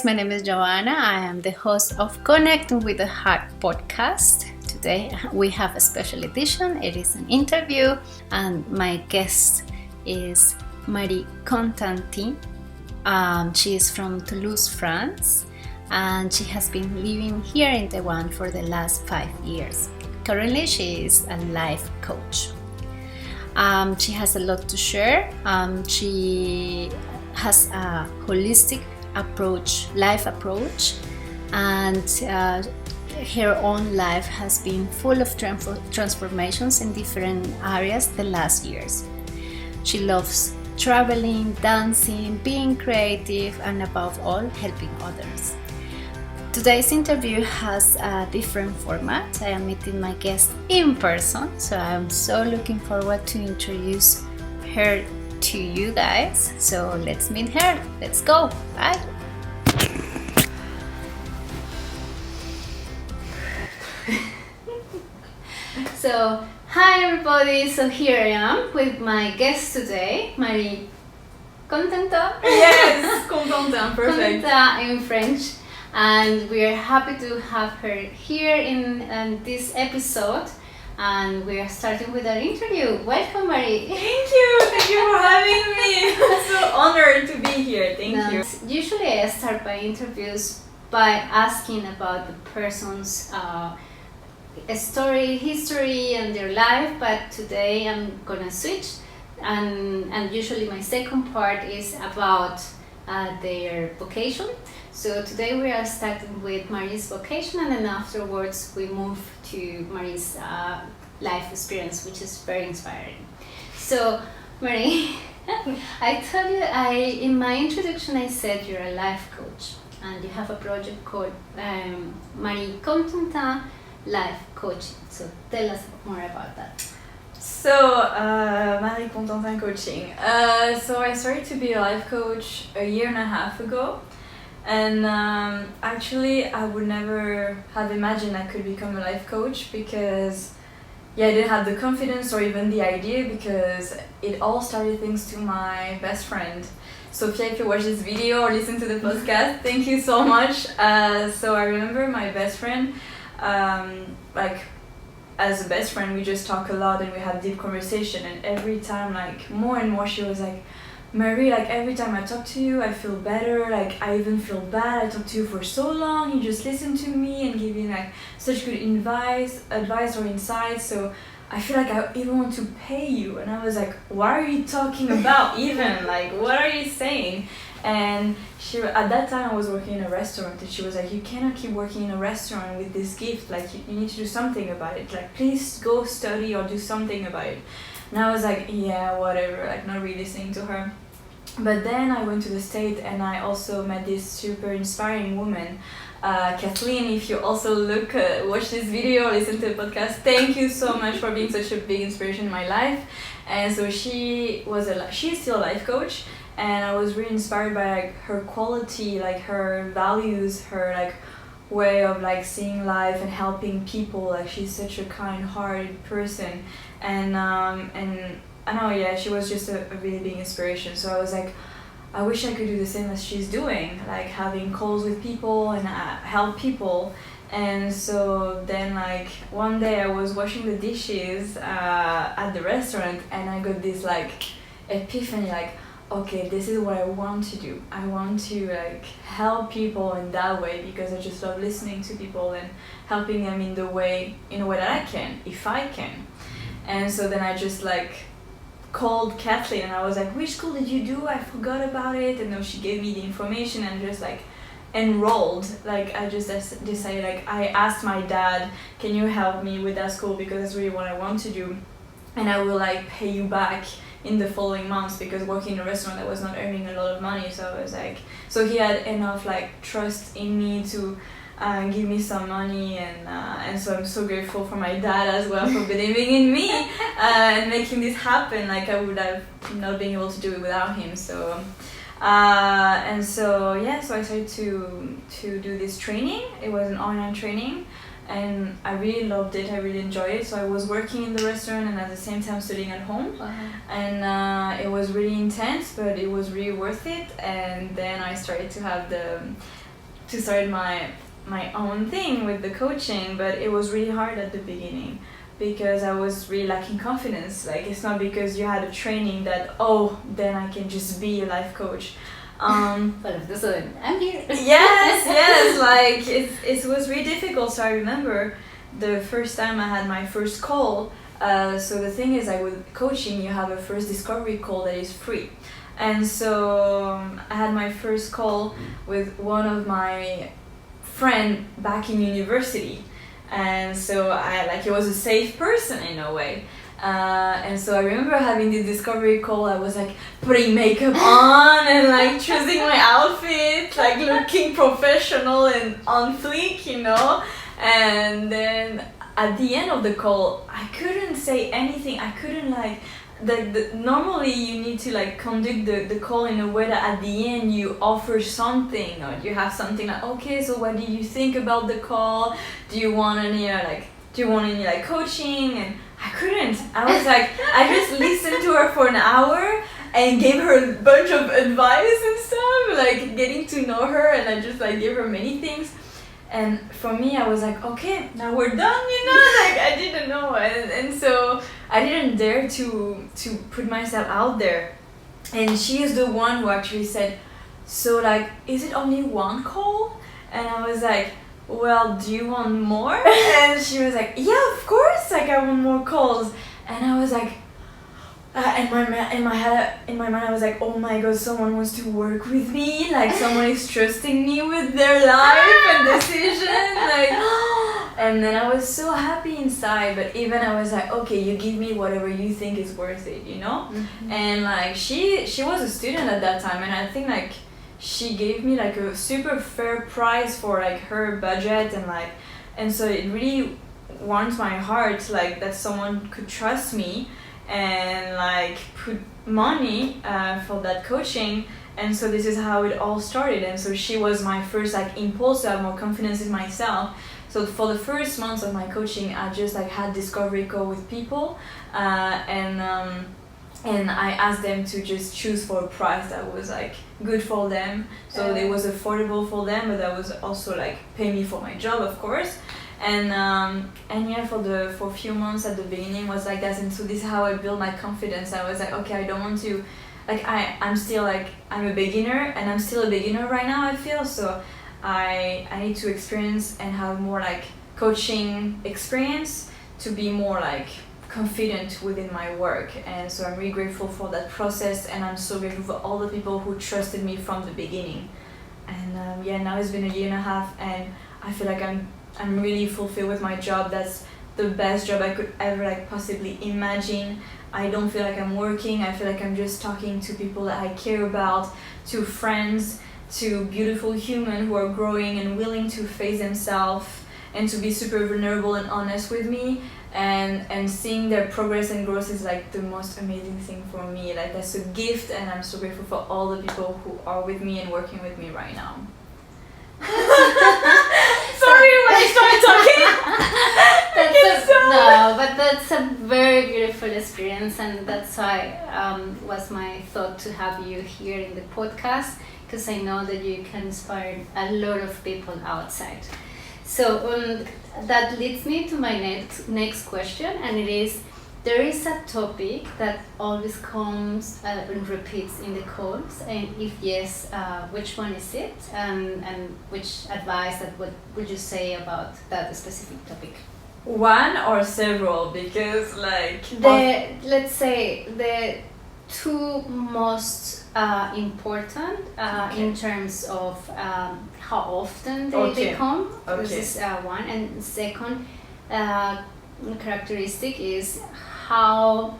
guys, my name is Joanna. I am the host of Connecting with the Heart podcast. Today we have a special edition. It is an interview, and my guest is Marie Contentin. She is from Toulouse, France, and she has been living here in Taiwan for the last 5 years. Currently, she is a life coach. She has a lot to share. She has a holistic life approach, and her own life has been full of transformations in different areas the last years. She loves traveling, dancing, being creative, and above all, helping others. Today's interview has a different format. I am meeting my guest in person, so I'm so looking forward to introduce her to you guys. So let's meet her. Let's go. Bye. So, hi everybody. So here I am with my guest today, Marie Contentin. Yes, Contentin, perfect. Contentin in French. And we are happy to have her here in this episode. And we are starting with our interview. Welcome, Marie. Thank you for having me. I'm so honored to be here. Thank you. Usually I start my interviews by asking about the person's story, history, and their life. But today I'm gonna switch, and usually my second part is about their vocation. So today we are starting with Marie's vocation, and then afterwards we move to Marie's life experience, which is very inspiring. So Marie, I told you, in my introduction I said you're a life coach, and you have a project called Marie Contentin Life Coaching. So tell us more about that. So, Marie Contentin Coaching. So I started to be a life coach a year and a half ago. And actually, I would never have imagined I could become a life coach because, I didn't have the confidence or even the idea, because it all started thanks to my best friend. Sophia, if you watch this video or listen to the podcast, thank you so much. So I remember my best friend, as a best friend, we just talk a lot and we have deep conversation. And every time, more and more, she was like, Marie, every time I talk to you, I feel better. I even feel bad. I talk to you for so long. You just listen to me and give me such good advice or insights. So I feel like I even want to pay you. And I was like, what are you talking about even? What are you saying? And at that time I was working in a restaurant, and she was like, you cannot keep working in a restaurant with this gift. You need to do something about it. Please go study or do something about it. And I was like, yeah, whatever, not really listening to her. But then I went to the States, and I also met this super inspiring woman, Kathleen. If you also watch this video, listen to the podcast, thank you so much for being such a big inspiration in my life. And so she's still a life coach, and I was really inspired by her quality, her values, her way of seeing life and helping people. She's such a kind-hearted person, and I know, she was just a really big inspiration. So I was like, I wish I could do the same as she's doing, having calls with people and help people. And so then one day I was washing the dishes at the restaurant, and I got this epiphany, okay, this is what I want to do. I want to help people in that way, because I just love listening to people and helping them in a way that I can, if I can. And so then I just called Kathleen, and I was like, which school did you do? I forgot about it. And then she gave me the information and just enrolled. I just decided, I asked my dad, can you help me with that school, because that's really what I want to do, and I will pay you back in the following months, because working in a restaurant, I was not earning a lot of money. So I was so he had enough trust in me to give me some money, and so I'm so grateful for my dad as well for believing in me and making this happen. I would have not been able to do it without him. So so I started to do this training. It was an online training, and I really loved it. I really enjoyed it. So I was working in the restaurant and at the same time studying at home. And it was really intense, but it was really worth it. And then I started to have to start my own thing with the coaching, but it was really hard at the beginning because I was really lacking confidence. Like, it's not because you had a training that, oh, then I can just be a life coach. Well, of the sudden, I'm here. Yes, like it was really difficult. So I remember the first time I had my first call. So the thing is, with coaching, you have a first discovery call that is free. And so I had my first call with one of my friend back in university. And so it was a safe person in a way. And so I remember having this discovery call. I was like putting makeup on and like choosing my outfit, like looking professional and on fleek, you know. And then at the end of the call, I couldn't say anything. I couldn't normally you need to like conduct the call in a way that at the end you offer something, or you have something like, okay, so what do you think about the call? Do you want any coaching? And I couldn't. I was like, I just listened to her for an hour and gave her a bunch of advice and stuff, like getting to know her, and I just like gave her many things. And for me, I was like, okay, now we're done, you know, like I didn't know. And so I didn't dare to put myself out there. And she is the one who actually said, so like, is it only one call? And I was like, well, do you want more? And she was like, yeah, of course, like I want more calls. And I was like, in my mind, I was like, oh my god, someone wants to work with me, like someone is trusting me with their life and decision, like. And then I was so happy inside, but even I was like, okay, you give me whatever you think is worth it, you know. Mm-hmm. And like she was a student at that time, and I think like she gave me like a super fair price for like her budget, and so it really warms my heart, like that someone could trust me and like put money for that coaching. And so this is how it all started. And so she was my first like impulse to have more confidence in myself. So for the first months of my coaching, I just like had discovery call with people, and I asked them to just choose for a price that was like good for them. So it was affordable for them, but that was also like pay me for my job, of course. And yeah, for a few months at the beginning was like that. And so this is how I built my confidence. I was like, okay, I don't want to, like I'm still like, I'm a beginner, and I'm still a beginner right now, I feel. So I need to experience and have more like coaching experience to be more like confident within my work. And so I'm really grateful for that process, and I'm so grateful for all the people who trusted me from the beginning. And yeah, now it's been a year and a half, and I feel like I'm really fulfilled with my job. That's the best job I could ever like possibly imagine. I don't feel like I'm working. I feel like I'm just talking to people that I care about, to friends, to beautiful humans who are growing and willing to face themselves and to be super vulnerable and honest with me. And seeing their progress and growth is like the most amazing thing for me. Like that's a gift, and I'm so grateful for all the people who are with me and working with me right now. Sorry when I started talking. No, but that's a very beautiful experience, and that's why was my thought to have you here in the podcast, because I know that you can inspire a lot of people outside. So that leads me to my next question, and it is, there is a topic that always comes and repeats in the calls, and if yes, which one is it, and which advice that would you say about that specific topic? One or several, because like let's say the two most important in terms of how often they come. This is one, and second characteristic is how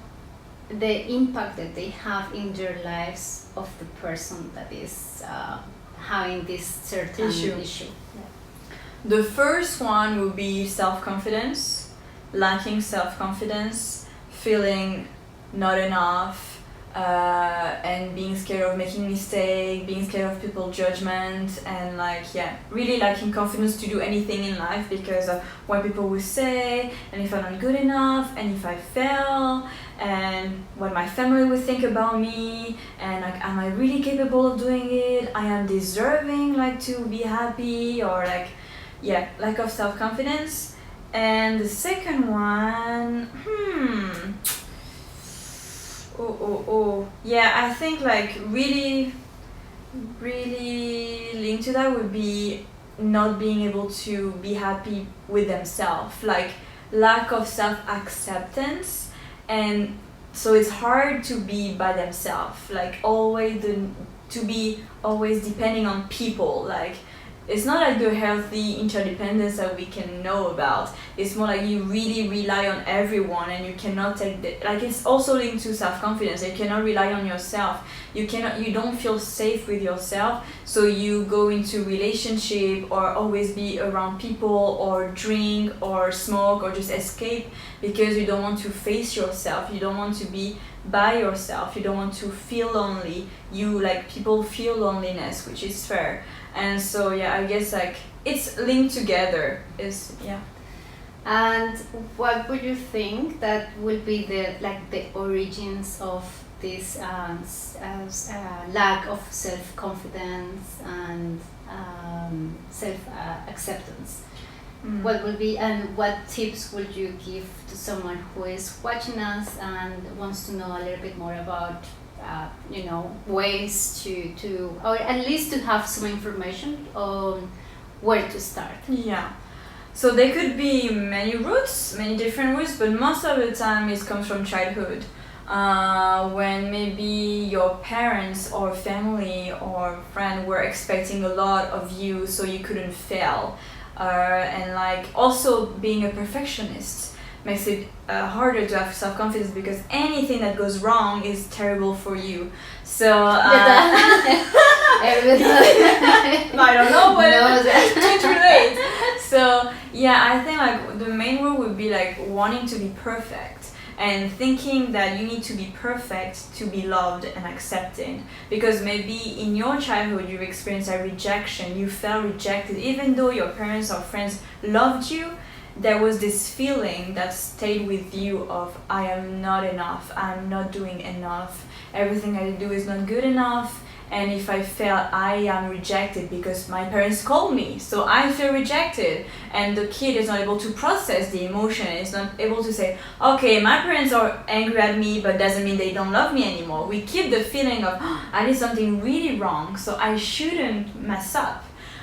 the impact that they have in their lives of the person that is having this certain issue. Yeah. The first one would be self-confidence, lacking self-confidence, feeling not enough, and being scared of making mistakes, being scared of people's judgment, and like really lacking confidence to do anything in life because of what people will say, and if I'm not good enough, and if I fail, and what my family will think about me, and like am I really capable of doing it? I am deserving like to be happy, or like lack of self-confidence. And the second one, I think like really linked to that would be not being able to be happy with themselves, like lack of self-acceptance. And so it's hard to be by themselves, like to be always depending on people. Like it's not like the healthy interdependence that we can know about. It's more like you really rely on everyone, and you cannot take like it's also linked to self-confidence. You cannot rely on yourself. You don't feel safe with yourself, so you go into relationship or always be around people, or drink or smoke or just escape, because you don't want to face yourself. You don't want to be by yourself. You don't want to feel lonely. People feel loneliness, which is fair. And so I guess like it's linked together. And what would you think that will be the origins of this lack of self-confidence and self-acceptance? What will be, and what tips would you give to someone who is watching us and wants to know a little bit more about ways to or at least to have some information on where to start? So there could be many different routes, but most of the time it comes from childhood, when maybe your parents or family or friend were expecting a lot of you, so you couldn't fail, and like also being a perfectionist makes it harder to have self-confidence, because anything that goes wrong is terrible for you. So I don't know whether to relate. So I think like the main rule would be like wanting to be perfect and thinking that you need to be perfect to be loved and accepted, because maybe in your childhood you experienced a rejection, you felt rejected even though your parents or friends loved you. There was this feeling that stayed with you of I am not enough, I'm not doing enough, everything I do is not good enough, and if I fail I am rejected because my parents called me, so I feel rejected. And the kid is not able to process the emotion, is not able to say, okay, my parents are angry at me, but doesn't mean they don't love me anymore. We keep the feeling of I did something really wrong, so I shouldn't mess up.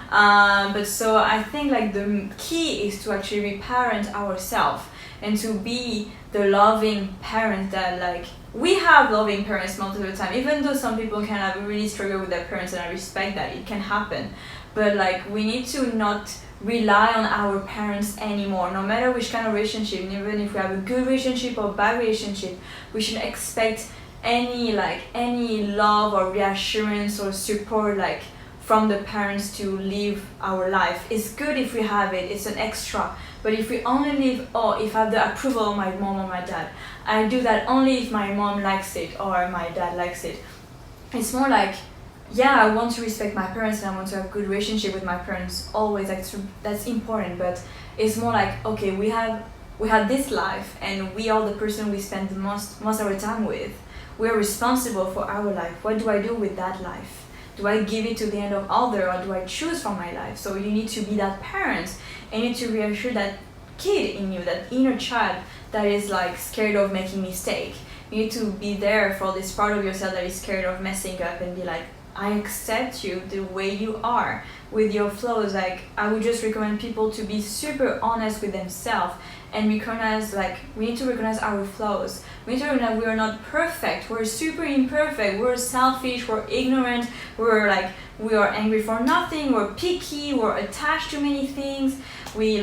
But so I think like the key is to actually reparent ourselves and to be the loving parent that like we have loving parents most of the time, even though some people can have really struggle with their parents, and I respect that, it can happen. But like we need to not rely on our parents anymore, no matter which kind of relationship. Even if we have a good relationship or bad relationship, we shouldn't expect any love or reassurance or support like from the parents to live our life. It's good if we have it, it's an extra. But if we only live, if I have the approval of my mom or my dad, I do that only if my mom likes it or my dad likes it. It's more like, I want to respect my parents and I want to have a good relationship with my parents always. That's important. But it's more like, okay, we have this life, and we are the person we spend the most of our time with. We are responsible for our life. What do I do with that life? Do I give it to the end of other, or do I choose from my life? So you need to be that parent, and you need to reassure that kid in you, that inner child that is like scared of making mistake. You need to be there for this part of yourself that is scared of messing up, and be like, I accept you the way you are with your flaws. Like I would just recommend people to be super honest with themselves and recognize, like, we need to recognize our flaws. We need to recognize we are not perfect. We're super imperfect. We're selfish. We're ignorant. We are angry for nothing. We're picky. We're attached to many things. We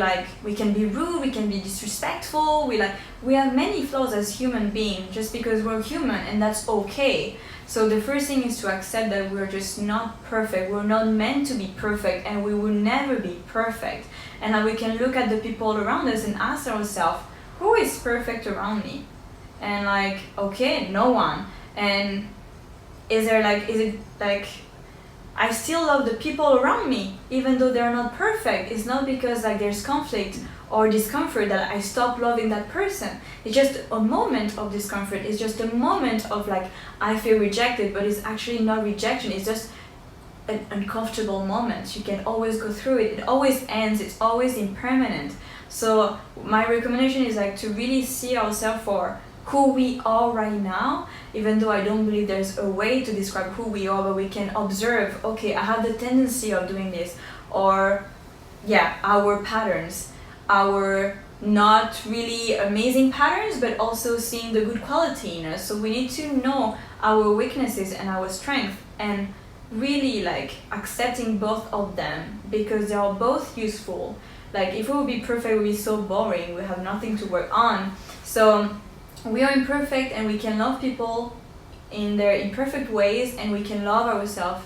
can be rude. We can be disrespectful. We have many flaws as human beings, just because we're human, and that's okay. So the first thing is to accept that we're just not perfect. We're not meant to be perfect, and we will never be perfect. And now we can look at the people around us and ask ourselves, who is perfect around me? And okay, no one. And is it like I still love the people around me even though they're not perfect? It's not because like there's conflict or discomfort that I stop loving that person. It's just a moment of discomfort. It's just a moment of like I feel rejected, but it's actually not rejection. It's just an uncomfortable moment. You can always go through it. It always ends. It's always impermanent. So my recommendation is like to really see ourselves for who we are right now, even though I don't believe there's a way to describe who we are, but we can observe, okay, I have the tendency of doing this, or yeah, our patterns, our not really amazing patterns, but also seeing the good quality in us. So we need to know our weaknesses and our strength, and really like accepting both of them, because they are both useful. Like if we would be perfect, it would be so boring, we have nothing to work on. So we are imperfect and we can love people in their imperfect ways, and we can love ourselves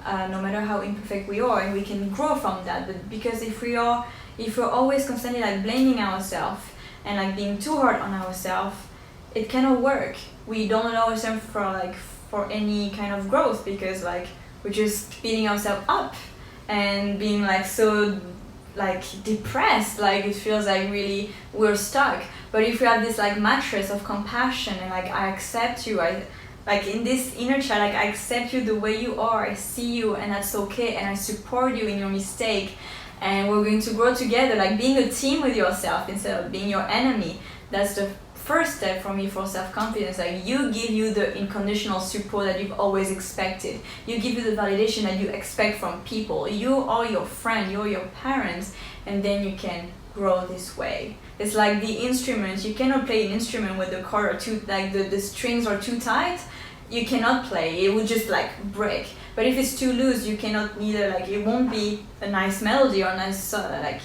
no matter how imperfect we are, and we can grow from that. But because if we're always constantly like blaming ourselves and like being too hard on ourselves, it cannot work. We don't allow ourselves for any kind of growth, because like we're just beating ourselves up and being like so like depressed, like it feels like really we're stuck. But if we have this like mattress of compassion and like I accept you, I like in this inner child, like I accept you the way you are, I see you and that's okay, and I support you in your mistake, and we're going to grow together, like being a team with yourself instead of being your enemy. That's the first step for me for self-confidence. Like you give you the unconditional support that you've always expected. You give you the validation that you expect from people. You are your friend, you're your parents, and then you can grow this way. It's like the instruments. You cannot play an instrument with the chord or too, like the strings are too tight. You cannot play, it would just like break. But if it's too loose, you cannot neither, like it won't be a nice melody or nice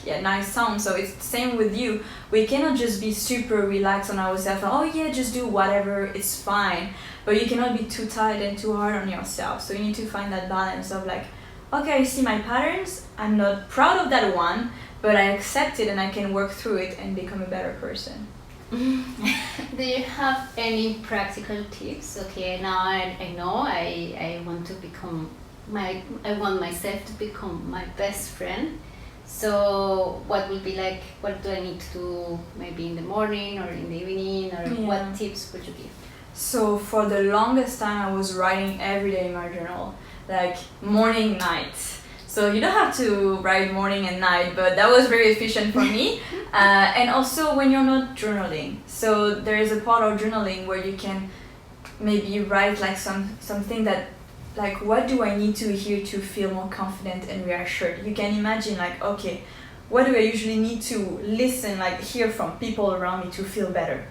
nice sound. So it's the same with you. We cannot just be super relaxed on ourselves, oh yeah, just do whatever, it's fine. But you cannot be too tight and too hard on yourself. So you need to find that balance of like, okay, I see my patterns, I'm not proud of that one, but I accept it and I can work through it and become a better person. Do you have any practical tips? Okay, now I know I want to become I want myself to become my best friend. So what will be like, what do I need to do maybe in the morning or in the evening, or what tips would you give? So for the longest time I was writing every day in my journal, like morning, night. So you don't have to write morning and night, but that was very efficient for me. And also when you're not journaling. So there is a part of journaling where you can maybe write like something that, like, what do I need to hear to feel more confident and reassured? You can imagine like, okay, what do I usually need to listen, like hear from people around me to feel better?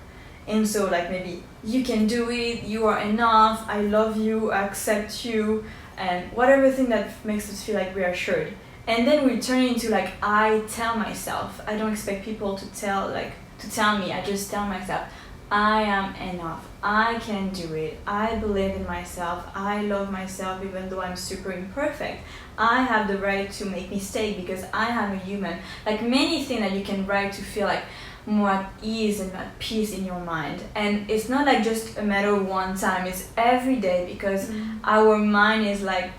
And so like maybe you can do it, you are enough, I love you, I accept you, and whatever thing that makes us feel like reassured. And then we turn into like, I tell myself. I don't expect people to tell me. I just tell myself, I am enough, I can do it, I believe in myself, I love myself even though I'm super imperfect, I have the right to make mistakes because I am a human. Like many things that you can write to feel like more at ease and at peace in your mind. And it's not like just a matter of one time, it's every day, because our mind is like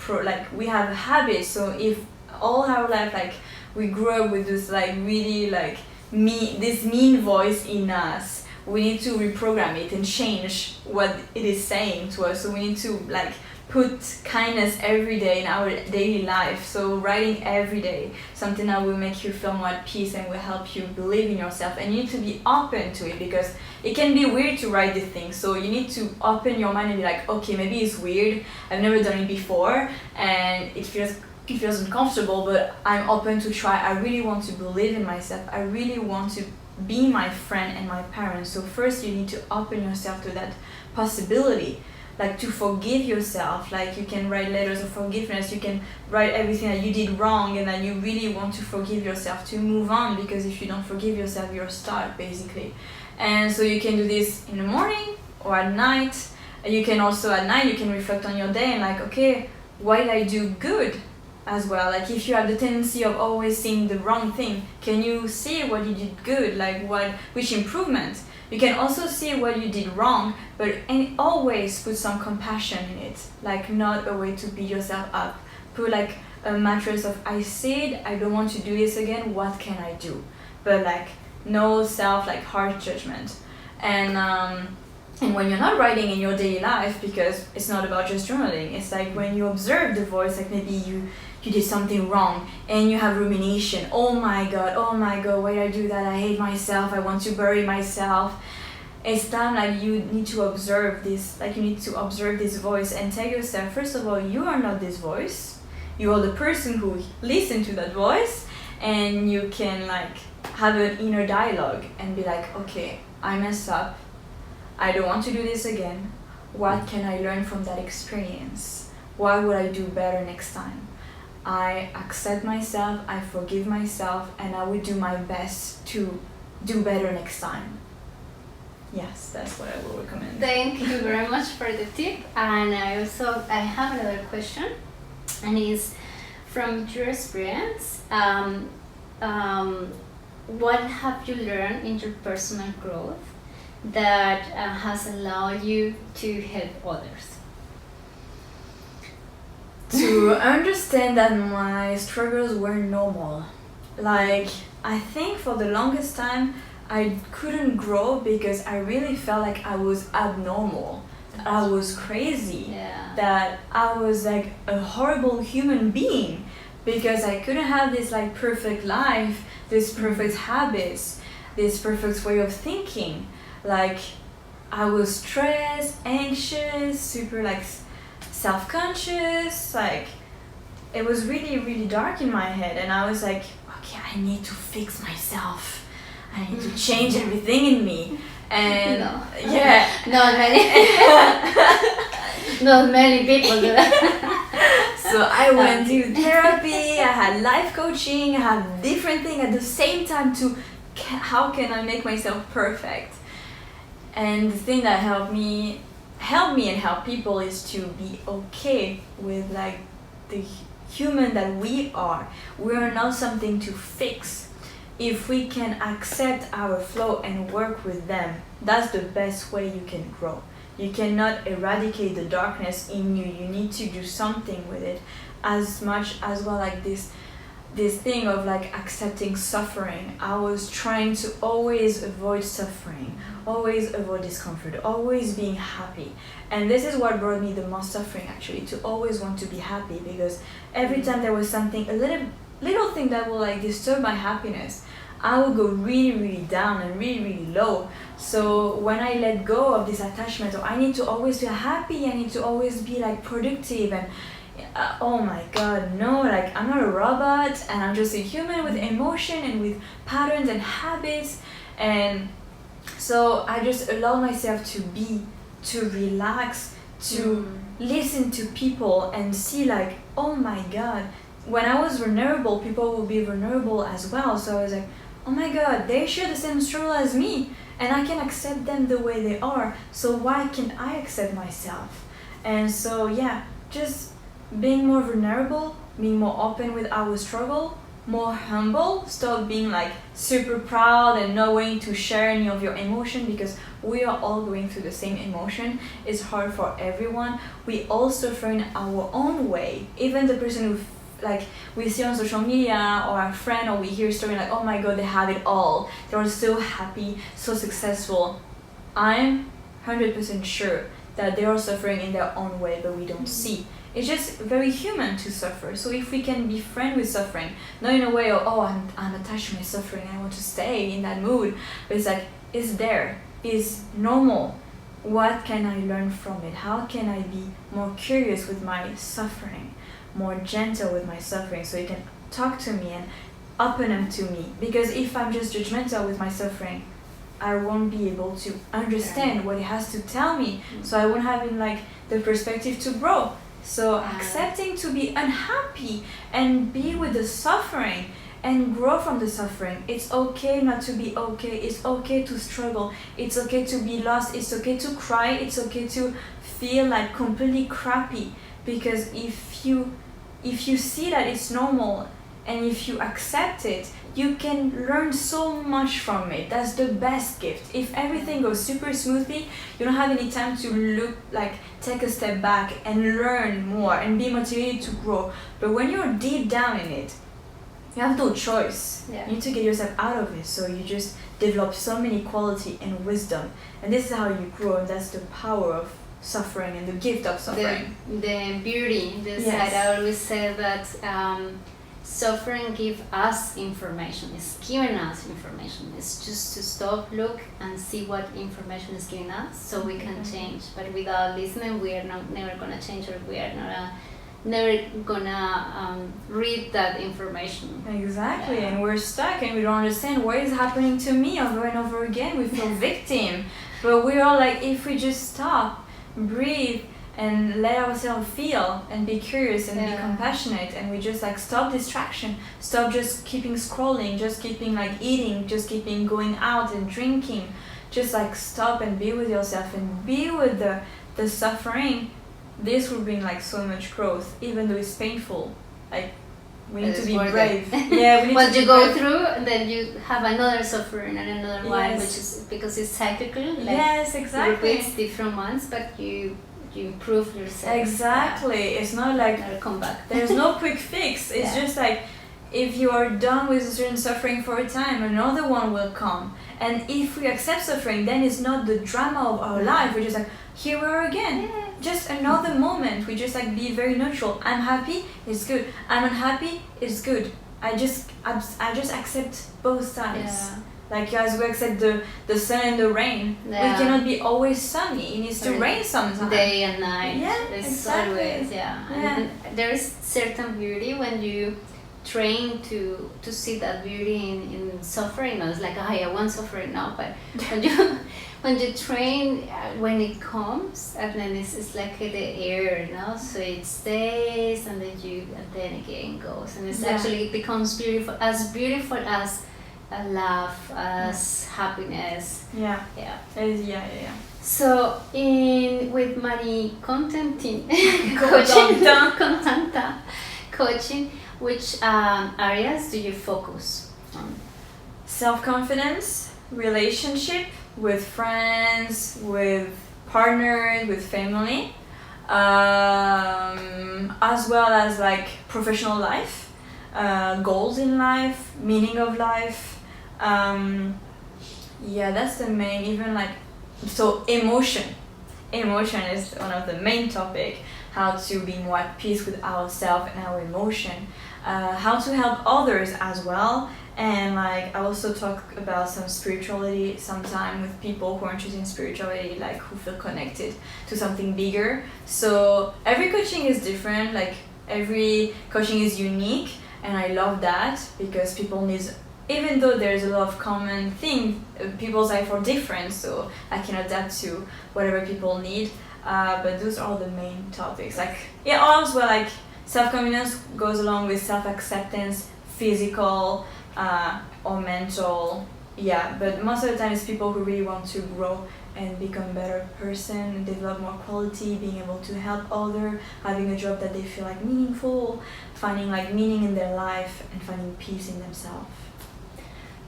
we have habits. So if all our life like we grew up with this like really like this mean voice in us, we need to reprogram it and change what it is saying to us. So we need to like put kindness every day in our daily life. So writing every day, something that will make you feel more at peace and will help you believe in yourself. And you need to be open to it, because it can be weird to write these things. So you need to open your mind and be like, okay, maybe it's weird, I've never done it before and it feels uncomfortable, but I'm open to try. I really want to believe in myself. I really want to be my friend and my parents. So first you need to open yourself to that possibility, like to forgive yourself. Like you can write letters of forgiveness, you can write everything that you did wrong and that you really want to forgive yourself to move on, because if you don't forgive yourself, you're stuck basically. And so you can do this in the morning or at night. You can also at night, you can reflect on your day and like, okay, what did I do good as well? Like if you have the tendency of always seeing the wrong thing, can you see what you did good, like which improvement? You can also see what you did wrong, but and always put some compassion in it. Like, not a way to beat yourself up. Put like a mattress of, I said I don't want to do this again, what can I do? But like, no self like harsh judgment. And when you're not writing in your daily life, because it's not about just journaling, it's like when you observe the voice, like maybe you did something wrong and you have rumination. Oh my god, why did I do that? I hate myself, I want to bury myself. It's time like you need to observe this, like you need to observe this voice and tell yourself, first of all, you are not this voice. You are the person who listens to that voice, and you can like have an inner dialogue and be like, okay, I messed up. I don't want to do this again. What can I learn from that experience? What would I do better next time? I accept myself, I forgive myself, and I will do my best to do better next time. Yes, that's what I will recommend. Thank you very much for the tip. And I have another question, and it's from your experience. What have you learned in your personal growth that has allowed you to help others? To understand that my struggles were normal. Like, I think for the longest time I couldn't grow because I really felt like I was abnormal, that I was crazy, that I was like a horrible human being, because I couldn't have this like perfect life, this perfect habits, this perfect way of thinking. Like, I was stressed, anxious, super like self-conscious. Like, it was really, really dark in my head, and I was like, okay, I need to fix myself. I need to change everything in me. And not many people do that. So I went to therapy, I had life coaching, I had different things at the same time to how can I make myself perfect. And the thing that helped me and help people is to be okay with like the human that we are. We are not something to fix. If we can accept our flaw and work with them, that's the best way you can grow. You cannot eradicate the darkness in you. You need to do something with it, as much as well, like this thing of like accepting suffering. I was trying to always avoid suffering, always avoid discomfort, always being happy. And this is what brought me the most suffering, actually, to always want to be happy, because every time there was something, a little thing that will like disturb my happiness, I will go really, really down and really, really low. So when I let go of this attachment, or I need to always be happy, I need to always be like productive, and oh my god, no, like I'm not a robot, and I'm just a human with emotion and with patterns and habits. And so I just allow myself to be, to relax, to listen to people and see like, oh my god, when I was vulnerable, people will be vulnerable as well. So I was like, oh my god, they share the same struggle as me, and I can accept them the way they are, so why can't I accept myself? And so yeah, just being more vulnerable, being more open with our struggle, more humble, stop being like super proud and not willing to share any of your emotion, because we are all going through the same emotion. It's hard for everyone. We all suffer in our own way. Even the person who like we see on social media, or our friend, or we hear a story like, oh my god, they have it all, they're so happy, so successful. I'm 100% sure that they are suffering in their own way, but we don't see. It's just very human to suffer. So if we can be friends with suffering, not in a way of, oh, I'm attached to my suffering, I want to stay in that mood, but it's like, it's there, it's normal. What can I learn from it? How can I be more curious with my suffering, more gentle with my suffering, so you can talk to me and open them to me? Because if I'm just judgmental with my suffering, I won't be able to understand what it has to tell me. So I won't have like the perspective to grow. So accepting to be unhappy and be with the suffering and grow from the suffering. It's okay not to be okay. It's okay to struggle. It's okay to be lost. It's okay to cry. It's okay to feel like completely crappy. Because if you see that it's normal, and if you accept it, you can learn so much from it. That's the best gift. If everything goes super smoothly, you don't have any time to take a step back and learn more and be motivated to grow. But when you're deep down in it, you have no choice. Yeah. You need to get yourself out of it. So you just develop so many quality and wisdom. And this is how you grow, and that's the power of suffering and the gift of suffering. The beauty, the Yes. side. I always say that suffering gives us information. It's giving us information. It's just to stop, look, and see what information is giving us, so we can change. But without listening, we are never gonna change, or we are never gonna read that information. Exactly, Yeah. and we're stuck and we don't understand what is happening to me over and over again. We feel victim, but we are like, if we just stop, breathe, and let ourselves feel and be curious and be compassionate, and we just stop distraction, stop just keeping scrolling, just keeping eating, just keeping going out and drinking, just stop and be with yourself and be with the suffering. This will bring so much growth, even though it's painful. We need to be brave. Yeah, we need Once to you be go brave. through, then you have another suffering and another one, Yes. which is because it's cyclical. Yes, exactly. You repeat different ones, but you improve yourself. Exactly. It's not Never come back. there's no quick fix. It's just if you are done with a certain suffering for a time, another one will come. And if we accept suffering, then it's not the drama of our life. We're just here we are again. Yeah. Just another moment. We just be very neutral. I'm happy, it's good. I'm unhappy, it's good. I just accept both sides. As we accept the sun and the rain. Yeah. We cannot be always sunny. It needs to rain sometimes. Day and night. Yeah, It's exactly. always, And there is certain beauty when you train to see that beauty in suffering. It's I want suffering now, but when you train, when it comes, and then it's like the air, so it stays, and then again goes, and it becomes beautiful as love, as happiness. Yeah. Yeah. Yeah. So with Marie Contentin Contentin. coaching, which areas do you focus on? Self-confidence, relationship with friends, with partners, with family, as well as professional life, goals in life, meaning of life. That's the main. Even so, emotion is one of the main topic. How to be more at peace with ourselves and our emotion, how to help others as well, and I also talk about some spirituality sometime with people who are interested in spirituality, who feel connected to something bigger. So every coaching is different, every coaching is unique, and I love that because people need, even though there's a lot of common thing, people's life are different, so I can adapt to whatever people need. But those are the main topics. Also self-confidence goes along with self-acceptance, physical or mental. But most of the time it's people who really want to grow and become a better person, develop more quality, being able to help others, having a job that they feel meaningful, finding meaning in their life, and finding peace in themselves.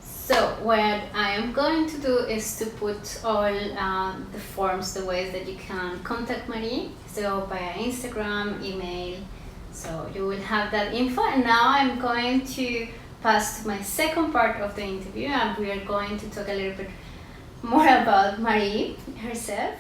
So what I am going to do is to put all the forms, the ways that you can contact Marie, so via Instagram, email, so you will have that info. And now I'm going to pass to my second part of the interview, and we are going to talk a little bit more about Marie herself.